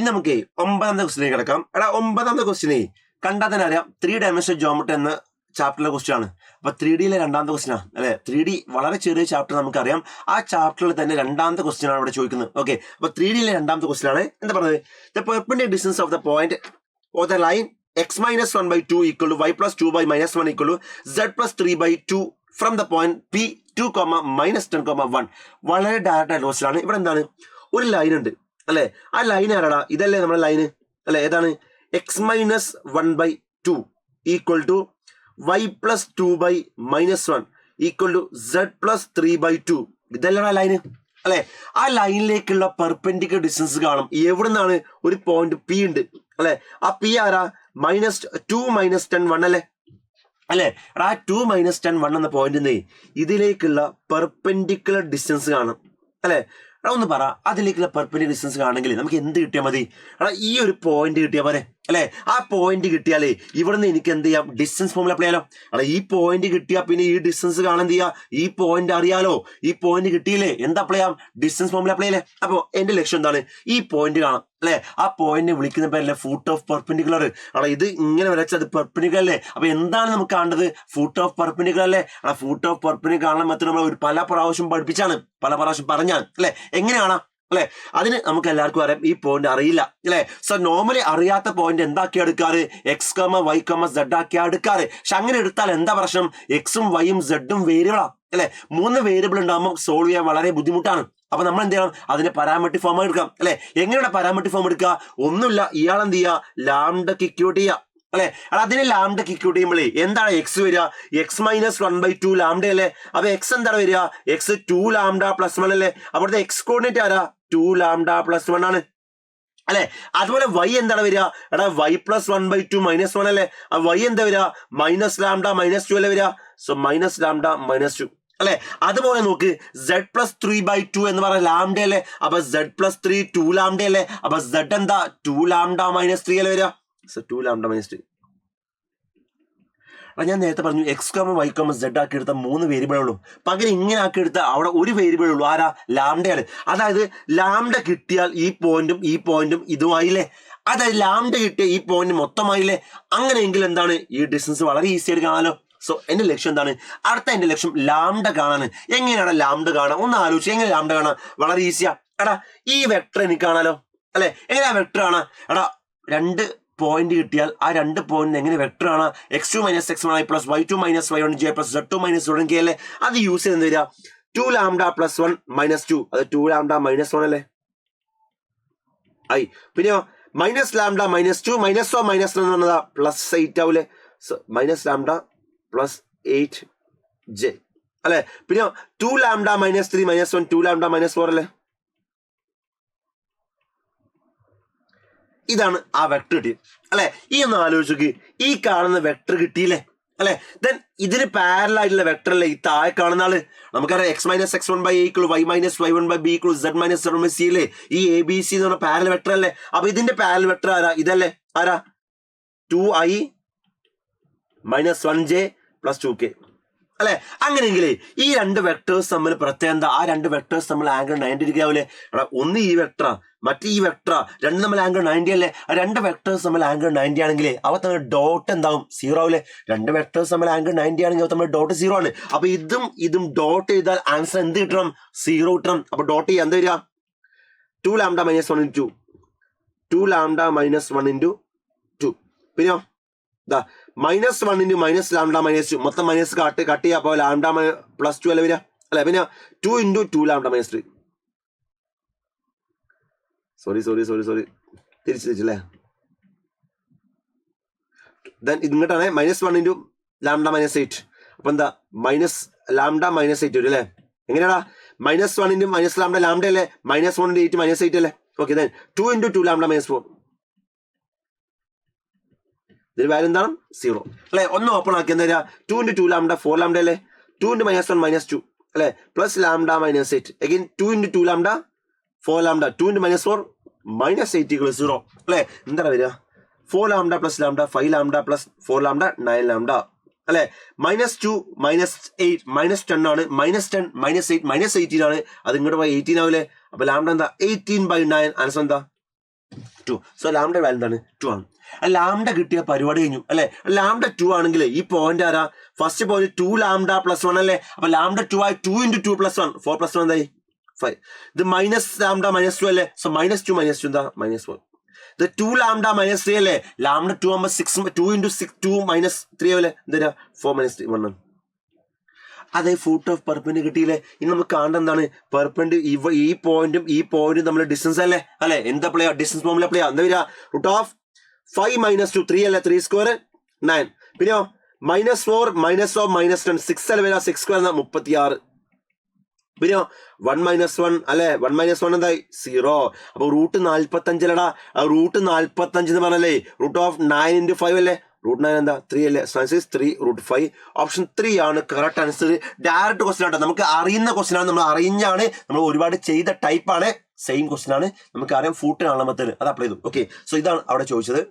ഇനി നമുക്ക് 9ാമത്തെ ക്വസ്റ്റിലേക്ക് കിടക്കാം. എടാ 9ാമത്തെ ക്വസ്റ്റിനെ കണ്ടാൽ തന്നെ അറിയാം 3 ഡയമെൻഷൻ ജോമെട്രി എന്ന ചാപ്റ്ററിലെ ക്വസ്റ്റ്യൻ ആണ്. അപ്പൊ 3Dയിലെ 2ാമത്തെ ക്വസ്റ്റ്യൻ ആണ് അല്ലെ. 3D വളരെ ചെറിയ ചാപ്റ്റർ നമുക്കറിയാം. ആ ചാപ്റ്ററിൽ തന്നെ 2ാമത്തെ ക്വസ്റ്റ്യൻ ആണ് ഇവിടെ ചോദിക്കുന്നത്. ഓക്കെ, അപ്പൊ 3Dയിലെ 2ാമത്തെ ക്വസ്റ്റ്യൻ ആണ് എന്താ പറയുന്നത്? The perpendicular distance of the point of the line x minus 1 by 2 equal to y plus 2 by minus 1 equal to z plus 3 by 2 from the point p 2, minus 10, 1. വളരെ direct ആയിട്ട് question ആണ്. ഇവിടെ എന്താണ്, ഒരു line ഉണ്ട് അല്ലെ. ആ line ആരാടാ? ഇതല്ലേ നമ്മുടെ ലൈന് അല്ലെ. ഏതാണ്? x minus 1 by 2 equal to y plus 2 by minus 1 equal to z plus 3 by 2. ഇതല്ലേ ലൈന് അല്ലെ. ആ ലൈനിലേക്കുള്ള പെർപെൻഡിക്കുലർ ഡിസ്റ്റൻസ് കാണും. എവിടെ നിന്നാണ്? ഒരു പോയിന്റ് പി ഉണ്ട് അല്ലെ. ആ പി ആരാ? -2 - 10 1 അല്ലെ. ആ 2 - 10 1 എന്ന പോയിന്റിൽ ഇതിലേക്കുള്ള പെർപെൻഡിക്കുലർ ഡിസ്റ്റൻസ് കാണും അല്ലെ. ഒന്ന് പറ, അതിലേക്കുള്ള പെർപെൻഡിക്കുലർ ഡിസ്റ്റൻസ് കാണണമെങ്കിൽ നമുക്ക് എന്ത് കിട്ടിയാൽ മതി? ഈ ഒരു പോയിന്റ് കിട്ടിയാൽ പോരെ അല്ലെ. ആ പോയിന്റ് കിട്ടിയാലേ ഇവിടുന്ന് എനിക്ക് എന്ത് ചെയ്യാം? ഡിസ്റ്റൻസ് ഫോർമുല അപ്ലൈ ചെയ്യാലോ. ഈ പോയിന്റ് കിട്ടിയാൽ പിന്നെ ഈ ഡിസ്റ്റൻസ് കാണാൻ എന്ത് ചെയ്യാ? ഈ പോയിന്റ് അറിയാലോ. ഈ പോയിന്റ് കിട്ടിയില്ലേ, എന്താ അപ്ലൈ ചെയ്യാം? ഡിസ്റ്റൻസ് ഫോർമുല അപ്ലൈ ചെയ്യല്ലേ. അപ്പൊ എന്റെ ലക്ഷ്യം എന്താണ്? ഈ പോയിന്റ് കാണാം അല്ലെ. ആ പോയിന്റ് വിളിക്കുന്ന പേരല്ലേ ഫൂട്ട് ഓഫ് പെർപെൻഡിക്കുലർ. ഇത് ഇങ്ങനെ വരച്ചാൽ അത് പെർപെൻഡിക്കുലർ അല്ലേ. അപ്പൊ എന്താണ് നമുക്ക് കാണേണ്ടത്? ഫൂട്ട് ഓഫ് പെർപെൻഡിക്കുലർ അല്ലേ. ഫൂട്ട് ഓഫ് പെർപെൻഡിക്കുലർ കാണാൻ മെത്തേഡ് നമ്മൾ പല പ്രാവശ്യം പഠിപ്പിച്ചാണ്, പല പ്രാവശ്യം പറഞ്ഞാണ് അല്ലെ. എങ്ങനെയാണ് അല്ലെ? അതിന് നമുക്ക് എല്ലാവർക്കും അറിയാം ഈ പോയിന്റ് അറിയില്ല അല്ലെ. സോ നോർമലി അറിയാത്ത പോയിന്റ് എന്താക്കി എടുക്കാറ്? x, y, z ആക്കി എടുക്കാറ്. പക്ഷെ അങ്ങനെ എടുത്താൽ എന്താ പ്രശ്നം? എക്സും വൈയും സെഡും വേരിയബിളാ അല്ലെ. 3 വേരിയബിൾ ഉണ്ടാകുമ്പോൾ സോൾവ് ചെയ്യാൻ വളരെ ബുദ്ധിമുട്ടാണ്. അപ്പൊ നമ്മൾ എന്ത് ചെയ്യണം? അതിന്റെ പാരാമെട്രിക് ഫോം എടുക്കാം അല്ലെ. എങ്ങനെയാണ് പാരാമെട്രിക് ഫോം എടുക്കുക? ഒന്നുമില്ല, ഇയാൾ എന്ത് ചെയ്യുക? ലാംഡക്ക് ഇക്വേറ്റ് ചെയ്യുക അല്ലെ. അതിന് ലാംഡക്ക് ഇക്വേറ്റ് ചെയ്യുമ്പോഴേ എന്താണ് എക്സ് വരിക? x minus 1 by 2 ലാംഡ അല്ലേ. അപ്പൊ എക്സ് എന്താണ് വരിക? x 2 ലാംഡ പ്ലസ് 1 അല്ലേ. അവിടുത്തെ എക്സ് കോർഡിനേറ്റ് ആരാ? 2 ലാംഡ പ്ലസ് 1 ആണ് അല്ലെ. അതുപോലെ y എന്താണ് വരിക? y plus 1 by 2 minus 1 അല്ലേ. y എന്താ വരിക? മൈനസ് ലാംഡ മൈനസ് 2 അല്ലേ വരിക. സോ മൈനസ് ലാംഡ മൈനസ് 2 അല്ലെ. അതുപോലെ നോക്ക് z plus 3 by 2 എന്ന് പറഞ്ഞ ലാംഡ അല്ലേ. അപ്പൊ z plus 3 2 ലാംഡ അല്ലേ. അപ്പൊ z എന്താ? 2 ലാംഡ മൈനസ് 3 അല്ലേ വരിക. So 2 lambda minus 3. ഞാൻ നേരത്തെ പറഞ്ഞു x, y, z ആക്കി എടുത്ത 3 വേരിയബിളേ ഉള്ളൂ. പകരം ഇങ്ങനെ ആക്കി എടുത്ത അവിടെ ഒരു വേരിയബിൾ ഉള്ളൂ. ആരാ? ലാംഡയാണ്. അതായത് ലാംഡ കിട്ടിയാൽ ഈ പോയിന്റും ഇതുമായില്ലേ. അതായത് ലാംഡ കിട്ടിയ ഈ പോയിന്റ് മൊത്തമായില്ലേ. അങ്ങനെയെങ്കിൽ എന്താണ്? ഈ ഡിസ്റ്റൻസ് വളരെ ഈസി ആയിട്ട് കാണാലോ. സോ എന്റെ ലക്ഷ്യം എന്താണ്? എന്റെ ലക്ഷ്യം ലാംഡ കാണാൻ. എങ്ങനെയാണ് ലാംഡ കാണാൻ? ഒന്ന് ആലോചിച്ച്. എങ്ങനെ ലാംഡ കാണാൻ? വളരെ ഈസിയാ. ഈ വെക്ടർ എനിക്ക് കാണാലോ അല്ലെ. എങ്ങനെയാ വെക്ടർ കാണാ? 2 പോയിന്റ് കിട്ടിയാൽ ആ 2 പോയിന്റ് എങ്ങനെ വെക്ടർ ആണ്? x2 - x1i plus y2 - y1j plus z2 - z1k അല്ലേ. അത് യൂസ് ചെയ്ത് വരിക 2 ലാംഡ പ്ലസ് 1 മൈനസ് 2. അത് 2 ലാംഡ മൈനസ് 1 അല്ലേ ആയി. പിന്നെയോ minus lambda minus 2 minus 1 minus 1 എന്ന് പറഞ്ഞതാ പ്ലസ് 8 ആവൂലേ. മൈനസ് ലാംഡ പ്ലസ് 8j അല്ലെ. പിന്നെയോ 2 lambda minus 3 minus 1 2 lambda minus 4 അല്ലേ. ഇതാണ് ആ വെക്ടർ കിട്ടിയത് അല്ലെ. ഈ ഒന്ന് ആലോചിച്ച് ഈ കാണുന്ന വെക്ടർ കിട്ടിയില്ലേ അല്ലെ. ദെൻ ഇതിന് പാരലൽ ആയിട്ടുള്ള വെക്ടർ അല്ലേ ഈ താഴെ കാണുന്ന ആള്. നമുക്കറിയാം x minus x1 by a equal y minus y1 by b equal z minus z1 by c അല്ലേ. ഈ ABC എന്ന് പറഞ്ഞ പാരലൽ വെക്ടർ അല്ലേ. അപ്പൊ ഇതിന്റെ പാരലൽ വെക്ടർ ആരാ? ഇതല്ലേ. ആരാ? 2i minus 1j plus 2k അല്ലെ. അങ്ങനെയെങ്കിലേ ഈ 2 വെക്ടേഴ്സ് തമ്മിൽ പ്രത്യേകം എന്താ? ആ 2 വെക്ടേഴ്സ് തമ്മിൽ ആംഗിൾ 90 ഡിഗ്രി ആവൂലേ. ഒന്ന് ഈ വെക്ടറാ, മറ്റേ ഈ വെക്ടറാ. 2 തമ്മിൽ ആംഗിൾ 90 അല്ലേ. 2 വെക്ടേഴ്സ് തമ്മിൽ ആംഗിൾ 90 ആണെങ്കിലേ അവ തമ്മിൽ ഡോട്ട് എന്താവും? 0 ആവൂലേ. 2 വെക്ടേഴ്സ് തമ്മിൽ ആംഗിൾ 90 ആണെങ്കിൽ അവ തമ്മിൽ ഡോട്ട് 0 ആണ്. അപ്പൊ ഇതും ഡോട്ട് ചെയ്താൽ ആൻസർ എന്ത് കിട്ടണം? 0 കിട്ടണം. അപ്പൊ ഡോട്ട് ചെയ്യാൻ എന്താ വരിക? 2 lambda minus 1 into 2 lambda minus 1 into 2. പിന്നെയോ മൈനസ് 1 into മൈനസ് ലാംഡ മൈനസ് 2. മൊത്തം മൈനസ് കട്ട് ചെയ്യാം. അപ്പോൾ ലാംഡ പ്ലസ് 2 അല്ലേ വരിക അല്ലെ. പിന്നെ 2 into 2 ലാംഡ മൈനസ് 3. സോറി തിരിച്ചല്ലേ. ദെൻ ഇങ്ങോട്ടാണ് മൈനസ് 1 into ലാംഡ മൈനസ് 8. അപ്പൊ എന്താ? മൈനസ് ലാംഡ മൈനസ് 8 വരും അല്ലേ. എങ്ങനെയാടാ? മൈനസ് 1 into മൈനസ് ലാംഡ ലാംഡ അല്ലേ. മൈനസ് 1 into 8 മൈനസ് 8 അല്ലേ. Okay. Then 2 into 2 lambda minus 4. ഇതിന് വാല്യൂ എന്താണ്? 0 അല്ലെ. ഒന്ന് ഓപ്പൺ ആക്കി എന്താ? 2 into 2 ലാംഡ 4 ലാംഡ അല്ലേ. 2 into മൈനസ് 1 മൈനസ് 2 അല്ലെ. Plus lambda minus 8 again 2 into 2 lambda 4 lambda 2 into minus 4 minus 8 equals 0 അല്ലെ. എന്താണ് വരിക? 4 lambda plus lambda 5 lambda plus 4 lambda 9 lambda അല്ലെ. മൈനസ് 2 മൈനസ് 8 മൈനസ് 10 ആണ്. മൈനസ് 10 മൈനസ് 8 മൈനസ് 18 ആണ്. അത് ഇങ്ങോട്ട് പോയി 18 ആവില്ലേ. അപ്പൊ ലാംഡ എന്താ? 18/9. ആൻസർ എന്താ? 2. സോ ലാംഡ വാല്യൂ എന്താണ് 2 ആണ്. ലാംഡ കിട്ടിയ പരിപാടി കഴിഞ്ഞു അല്ലെ. ലാംഡ 2 ആണെങ്കിൽ ഈ പോയിന്റ് ആരാ, ഫസ്റ്റ് പോയിന്റ് 2 ലാംഡ പ്ലസ് 1 അല്ലേ. അപ്പൊ ലാംഡ 2 ആയി 2 × 2 + 1 4 + 1 എന്തായി 5. ഇത് മൈനസ് ലാംഡ -2 അല്ലേ. സോ -2 എന്താ -1. ഇത് 2 ലാംഡ -3 അല്ലേ. ലാംഡ 2 ആകുമ്പോൾ 6 2 × 6 2 -3 അല്ലേ. എന്താ 4 - 3 1 ആണ്. അതേ ഫൂട്ട് ഓഫ് പെർപെൻഡ് കിട്ടിയില്ലേ. ഇനി നമുക്ക് കാണേണ്ട എന്താണ്, പെർപെൻഡ് ഈ പോയിന്റും നമ്മൾ ഡിസ്റ്റൻസ് അല്ലേ. എന്താ പ്ലേ ഡിസ്റ്റൻസ് ഫോമിലെ പ്ലേ എന്താ വരിക, √5 - 2 3 അല്ലേ. 3² 9. പിന്നെയോ -4 -10 6 അല്ലേ വരിക. 6² 36. പിന്നെയോ 1 - 1 അല്ലെ. 1 - 1 എന്തായി 0. അപ്പൊ √45 അല്ലടാ. √45 എന്ന് പറഞ്ഞല്ലേ √9 × 5 അല്ലേ. √9 എന്താ 3 അല്ലേ. 3 √5. ഓപ്ഷൻ 3 ആണ് കറക്റ്റ് ആൻസർ. ഡയറക്റ്റ് ക്വസ്റ്റൻ ആട്ടോ, നമുക്ക് അറിയുന്ന ക്വസ്റ്റൻ ആണ്, നമ്മൾ അറിഞ്ഞാണ്, നമ്മൾ ഒരുപാട് ചെയ്ത ടൈപ്പ് ആണ്, സെയിം ക്വസ്റ്റൻ ആണ്, നമുക്ക് അറിയാം. ഫൂട്ട് കാണാൻ മെത്തേഡ് അത് അപ്ലൈ ചെയ്തു. ഓക്കെ, സോ ഇതാണ് അവിടെ ചോദിച്ചത്.